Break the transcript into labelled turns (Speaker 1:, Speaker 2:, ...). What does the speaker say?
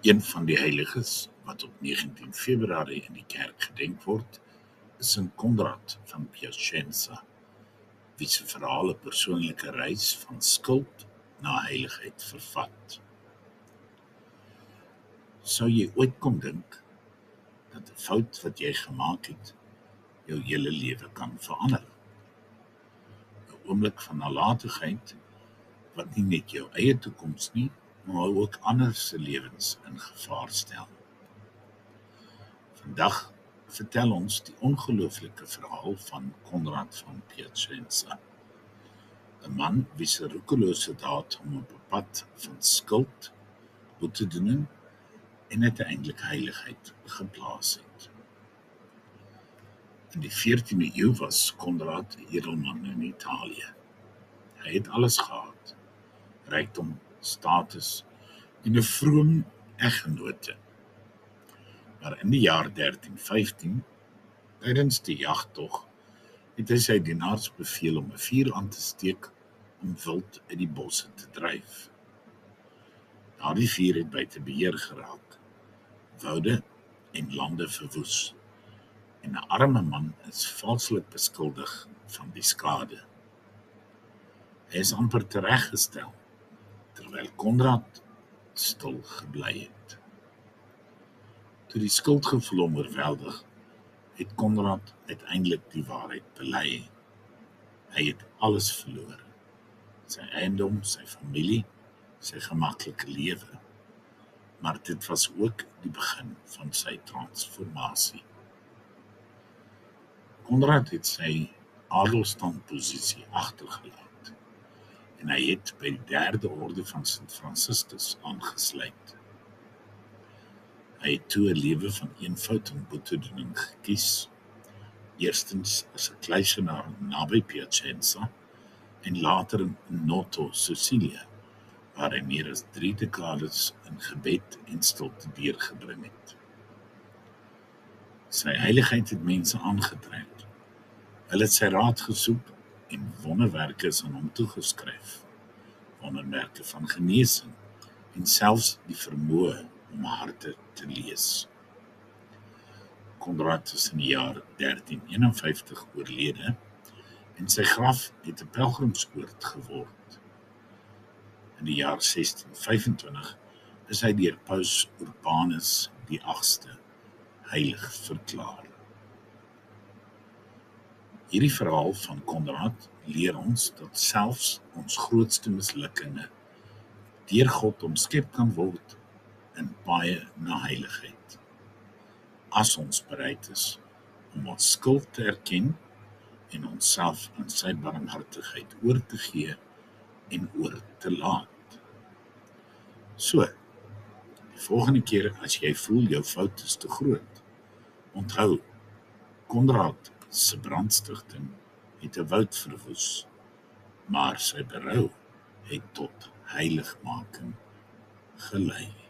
Speaker 1: Een van die heiliges wat op 19 Februarie in die kerk gedenk word, is Sint Konrad van Piacenza, wie se verhaal 'n persoonlike reis van skuld na heiligheid vervat. Sou jy ooit kon dink dat 'n fout wat jy gemaak het, jou hele lewe kan verander? 'n Oomblik van nalatigheid wat nie net jou eie toekoms nie, maar ook ander se lewens in gevaar stel. Vandag vertel ons die ongelooflike verhaal van Konrad van Piacenza, 'n man wie se roekelose daad hom op 'n pad van skuld, boetedoening en uiteindelik heiligheid geplaas het. In die 14de eeu was Konrad 'n edelman in Italië. Hy het alles gehad: rykdom, status en 'n vroom eggenote. Maar in die jaar 1315, tydens die jagtog, het hy sy dienaars beveel om 'n vuur aan te steek om wild uit die bosse te dryf. Daardie vuur het buite beheer geraak, woude en lande verwoes, en 'n arme man is valslik beskuldig van die skade. Hy is amper tereggestel, terwyl Konrad stil gebly het. Toe die skuldgevoel hom oorweldig, het Konrad uiteindelik die waarheid bely. Hy het alles verloor: sy eiendom, sy familie, sy gemaklike lewe. Maar dit was ook die begin van sy transformasie. Konrad het sy adelstandposisie agtergelaat en hy het by die 3de orde van Sint Franciscus aangesluit. Hy het toe 'n lewe van eenvoud en boetedoening gekies, eerstens as 'n kluisenaar naby Piacenza en later in Noto, Sicilië, waar hy meer as 3 dekades in gebed en stilte deurgebring het. Sy heiligheid het mense aangetrek. Hulle het sy raad gesoek en wonderwerke is aan hom toegeskryf. Wonderwerke van genesing en selfs die vermoë om harte te lees. Konrad is in die jaar 1351 oorlede en sy graf het 'n pelgrimsoord geword. In die jaar 1625 is hy deur Paus Urbanus die 8ste heilig verklaar. Hierdie verhaal van Konrad leer ons dat selfs ons grootste mislukkinge deur God omskep kan word in paaie na heiligheid, as ons bereid is om ons skuld te erken en onsself aan sy barmhartigheid oor te gee en oor te laat. So, die volgende keer as jy voel jou fout is te groot, onthou, Konrad se brandstigting het 'n woud verwoes, maar sy berou het tot heiligmaking gelei.